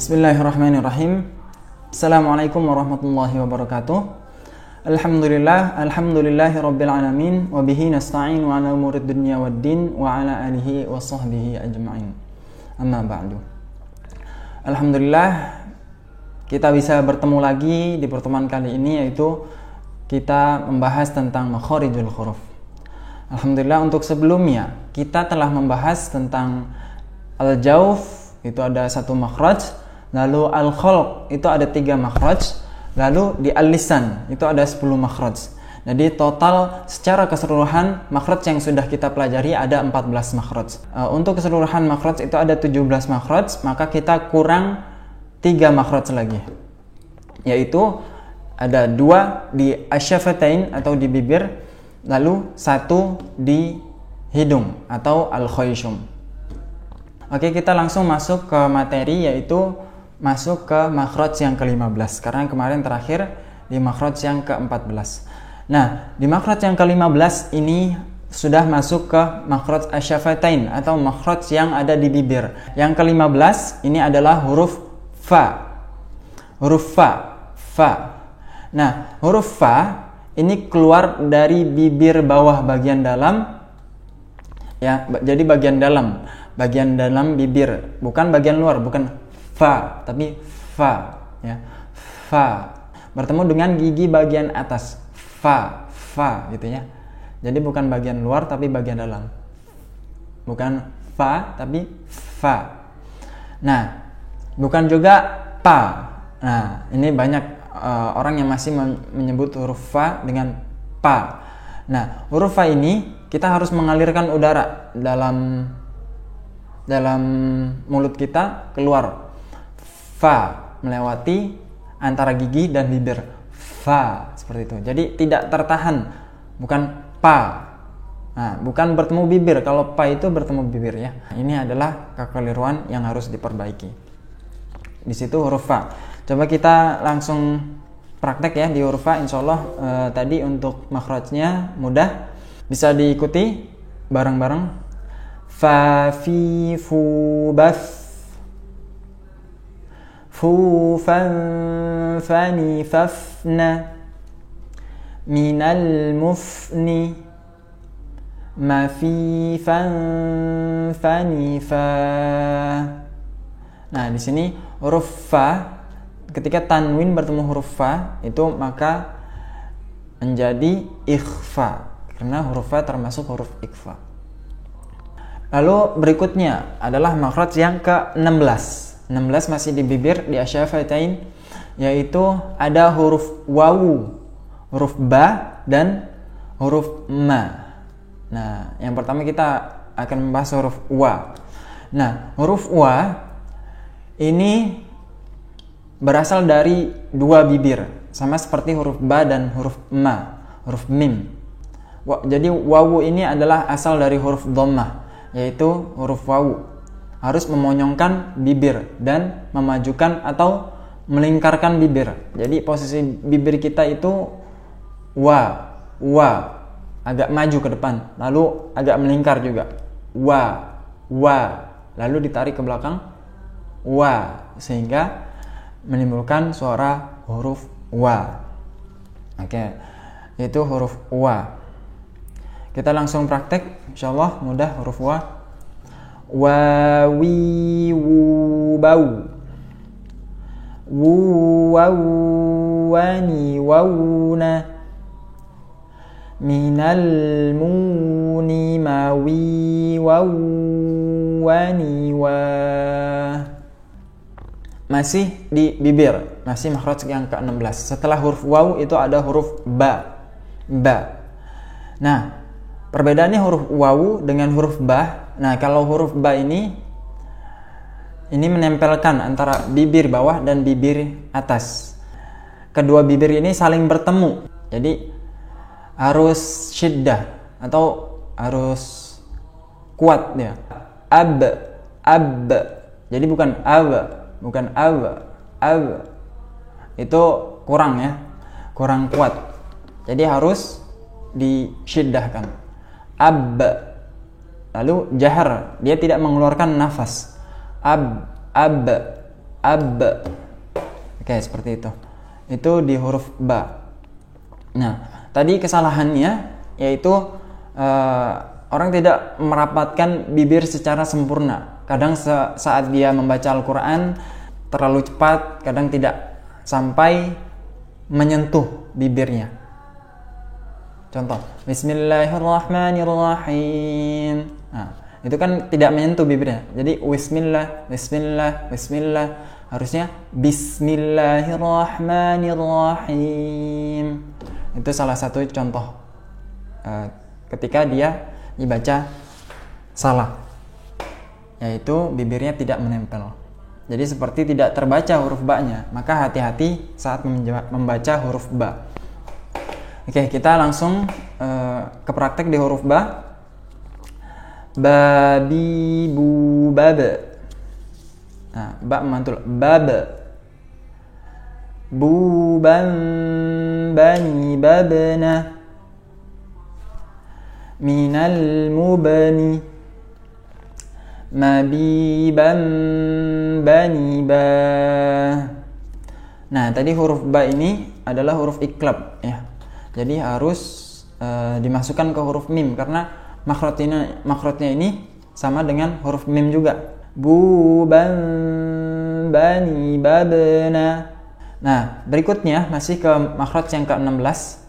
Bismillahirrahmanirrahim. Assalamualaikum warahmatullahi wabarakatuh. Alhamdulillahi rabbil alamin wa bihi nasta'in wa ala umurid dunya waddin wa ala alihi wa sahbihi ajma'in. Amma ba'du. Alhamdulillah kita bisa bertemu lagi di pertemuan kali ini, yaitu kita membahas tentang makharijul huruf. Alhamdulillah untuk sebelumnya kita telah membahas tentang al-jawf, itu ada 1 makhraj. Lalu al-khalq itu ada 3 makhraj. Lalu di al-lisan itu ada 10 makhraj. Jadi total secara keseluruhan makhraj yang sudah kita pelajari ada 14 makhraj. Untuk keseluruhan makhraj itu ada 17 makhraj, maka kita kurang 3 makhraj lagi. Yaitu ada 2 di asyafatain atau di bibir, lalu 1 di hidung atau al-khayshum. Oke, kita langsung masuk ke materi, yaitu masuk ke makhraj yang ke-15, karena kemarin terakhir di makhraj yang ke-14. Nah, di makhraj yang ke-15 ini sudah masuk ke makhraj asyafatain atau makhraj yang ada di bibir. Yang ke-15 ini adalah huruf fa. Huruf fa. Nah, huruf fa ini keluar dari bibir bawah bagian dalam, ya, jadi bagian dalam bibir, bukan bagian luar, bukan fa, tapi fa, ya, fa bertemu dengan gigi bagian atas, fa gitu ya. Jadi bukan bagian luar tapi bagian dalam, bukan fa tapi fa. Nah, bukan juga pa. Nah, ini banyak orang yang masih menyebut huruf fa dengan pa. Nah, huruf fa ini kita harus mengalirkan udara dalam mulut kita keluar. Fa melewati antara gigi dan bibir. Fa seperti itu. Jadi tidak tertahan, bukan pa. Nah, bukan bertemu bibir. Kalau pa itu bertemu bibir, ya. Ini adalah kekeliruan yang harus diperbaiki. Di situ huruf fa. Coba kita langsung praktek ya di huruf fa. Insyaallah tadi untuk makhrajnya mudah, bisa diikuti bareng-bareng. Fa fi fu bas, fu fan fani fafna, minal mufni, ma fi fan fani fa. Nah, di sini huruf fa ketika tanwin bertemu huruf fa itu maka menjadi ikhfa, karena huruf fa termasuk huruf ikhfa. Lalu berikutnya adalah makhraj yang ke-16. 16 masih di bibir, di asyafatain, yaitu ada huruf wawu, huruf ba, dan huruf ma. Nah, yang pertama kita akan membahas huruf wa. Nah, huruf wa ini berasal dari 2 bibir, sama seperti huruf ba dan huruf ma, huruf mim. Jadi wawu ini adalah asal dari huruf dhammah, yaitu huruf wawu harus memonyongkan bibir dan memajukan atau melingkarkan bibir. Jadi posisi bibir kita itu wa, agak maju ke depan, lalu agak melingkar juga. Wa, lalu ditarik ke belakang, wa, sehingga menimbulkan suara huruf wa. Oke, itu huruf wa. Kita langsung praktek, insyaallah mudah huruf wa. Wawi wu bau, wu waw wani wawna, minal muni mawi waw wani wa. Masih di bibir, masih makhraj yang ke-16. Setelah huruf waw itu ada huruf ba. Nah, perbedaannya huruf waw dengan huruf ba. Nah, kalau huruf ba ini menempelkan antara bibir bawah dan bibir atas. Kedua bibir ini saling bertemu. Jadi harus syiddah atau harus kuat ya. Ab. Jadi bukan ab. Itu kurang ya. Kurang kuat. Jadi harus disyiddahkan. Ab. Lalu jahar, dia tidak mengeluarkan nafas. Ab. ab. Oke, seperti itu. Itu di huruf ba. Nah, tadi kesalahannya yaitu orang tidak merapatkan bibir secara sempurna. Kadang saat dia membaca Al-Quran terlalu cepat, kadang tidak sampai menyentuh bibirnya. Contoh, Bismillahirrahmanirrahim. Nah, itu kan tidak menyentuh bibirnya. Jadi Bismillah, Bismillah, Bismillah. Harusnya Bismillahirrahmanirrahim. Itu salah satu contoh ketika dia dibaca salah, yaitu bibirnya tidak menempel. Jadi seperti tidak terbaca huruf ba-nya. Maka hati-hati saat membaca huruf ba. Oke, kita langsung ke praktek di huruf ba. Babi bu bab. Nah, ba memantul bab. Buban bani babna. Minal mubani. Mabiban bani ba. Nah, tadi huruf ba ini adalah huruf iklab ya. Jadi harus dimasukkan ke huruf mim karena makhrajnya ini sama dengan huruf mim juga. Buban bani babna. Nah, berikutnya masih ke makhraj yang ke-16.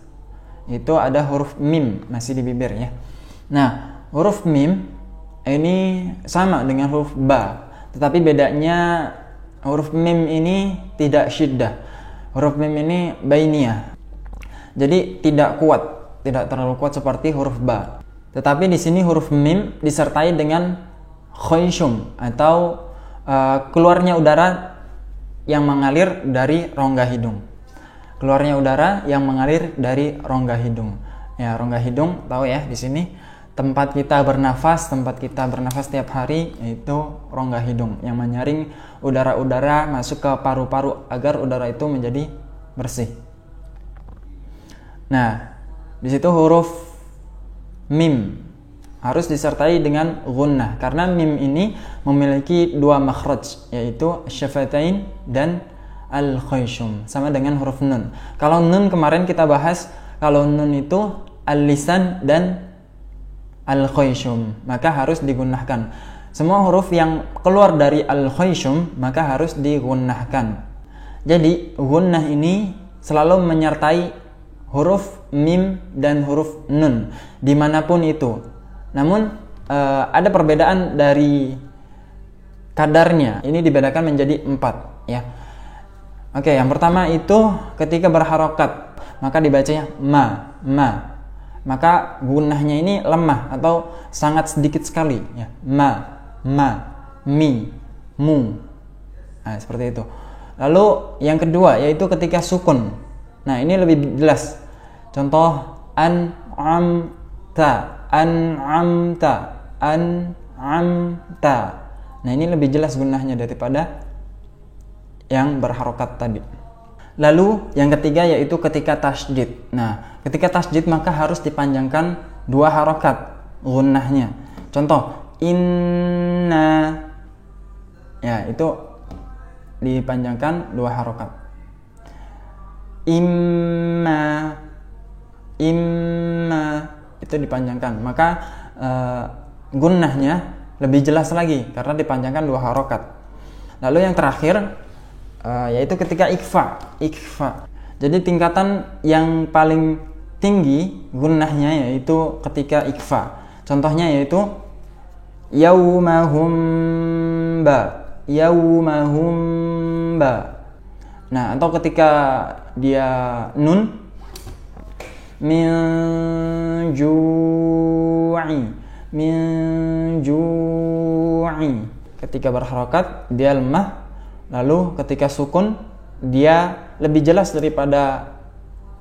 Itu ada huruf mim masih di bibir ya. Nah, huruf mim ini sama dengan huruf ba, tetapi bedanya huruf mim ini tidak syiddah. Huruf mim ini bainiyah. Jadi tidak kuat, tidak terlalu kuat seperti huruf ba. Tetapi di sini huruf mim disertai dengan khayshum atau keluarnya udara yang mengalir dari rongga hidung. Keluarnya udara yang mengalir dari rongga hidung. Ya, rongga hidung tahu ya, di sini tempat kita bernafas setiap hari yaitu rongga hidung yang menyaring udara-udara masuk ke paru-paru agar udara itu menjadi bersih. Nah, di situ huruf mim harus disertai dengan gunnah karena mim ini memiliki dua makhraj yaitu syafatain dan al-khayshum sama dengan huruf nun. Kalau nun kemarin kita bahas, kalau nun itu al-lisan dan al-khayshum, maka harus digunnahkan. Semua huruf yang keluar dari al-khayshum maka harus digunnahkan. Jadi gunnah ini selalu menyertai huruf mim dan huruf nun dimanapun itu. Namun ada perbedaan dari kadarnya. Ini dibedakan menjadi 4 ya. Oke, yang pertama itu ketika berharokat maka dibacanya ma. Maka gunnahnya ini lemah atau sangat sedikit sekali ya. Ma, mi, mu. Nah, seperti itu. Lalu yang kedua yaitu ketika sukun. Nah, ini lebih jelas. Contoh an'amta. Nah, ini lebih jelas gunnahnya daripada yang berharokat tadi. Lalu yang ketiga yaitu ketika tasydid. Nah, ketika tasydid maka harus dipanjangkan 2 harokat gunnahnya. Contoh inna. Ya, itu dipanjangkan 2 harokat. Imma itu dipanjangkan. Maka gunnahnya lebih jelas lagi karena dipanjangkan 2 harokat. Lalu yang terakhir yaitu ketika ikfa. Jadi tingkatan yang paling tinggi gunnahnya yaitu ketika ikfa. Contohnya yaitu yaumahum ba. Nah, atau ketika dia nun min ju'i. Ketika berharokat dia lemah. Lalu ketika sukun dia lebih jelas daripada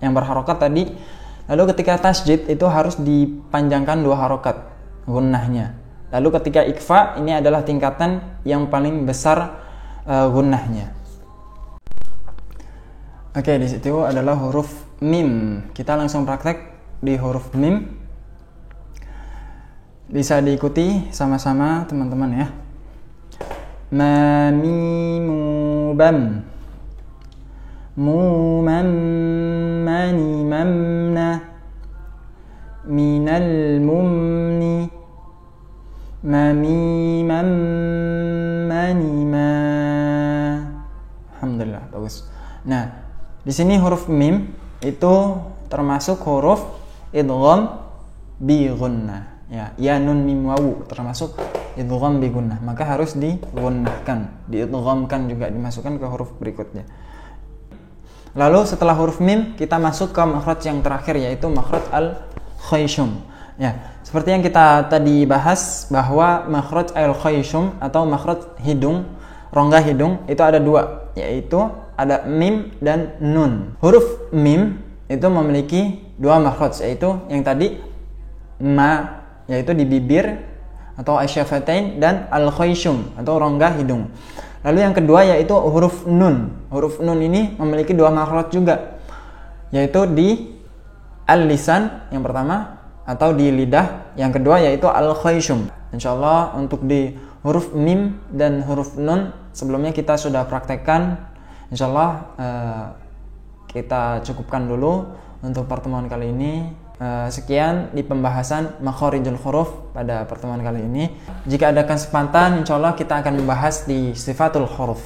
yang berharokat tadi. Lalu ketika tasydid itu harus dipanjangkan 2 harokat gunnahnya. Lalu ketika ikfa ini adalah tingkatan yang paling besar gunnahnya. Oke, di situ adalah huruf mim. Kita langsung praktek di huruf mim. Bisa diikuti sama-sama teman-teman ya. Ma mimu mubam, mumam, mani, mamna, minal mumni, mami, mam, mani, ma. Alhamdulillah, bagus. Nah, di sini huruf mim itu termasuk huruf idgham bi gunnah. Ya nun mim wawu termasuk idgham bi gunnah. Maka harus digunnahkan, diidghamkan juga, dimasukkan ke huruf berikutnya. Lalu setelah huruf mim kita masuk ke makhraj yang terakhir, yaitu makhraj al-khayshum. Ya, seperti yang kita tadi bahas bahwa makhraj al-khayshum atau makhraj hidung, rongga hidung itu ada dua, yaitu ada mim dan nun. Huruf mim itu memiliki dua makhraj, yaitu yang tadi ma, yaitu di bibir atau asyafatain, dan al-khayshum atau rongga hidung. Lalu yang kedua yaitu huruf nun. Huruf nun ini memiliki dua makhraj juga, yaitu di al-lisan yang pertama atau di lidah, yang kedua yaitu al-khayshum. Insyaallah untuk di huruf mim dan huruf nun sebelumnya kita sudah praktekkan. Insyaallah kita cukupkan dulu untuk pertemuan kali ini. Sekian di pembahasan makharijul huruf pada pertemuan kali ini. Jika ada kesempatan insyaallah kita akan membahas di sifatul huruf.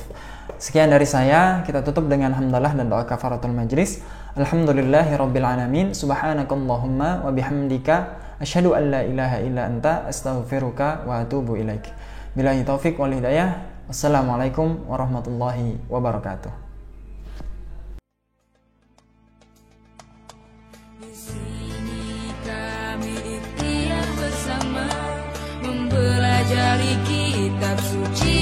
Sekian dari saya, kita tutup dengan hamdalah dan doa kafaratul majlis. Alhamdulillahirabbil alamin. Subhanakallahumma wa bihamdika asyhadu an la ilaha illa anta astaghfiruka wa atubu ilaik. Billahi taufik wal hidayah. Wassalamualaikum warahmatullahi wabarakatuh. Di sini kami ikhtiar bersama mempelajari kitab suci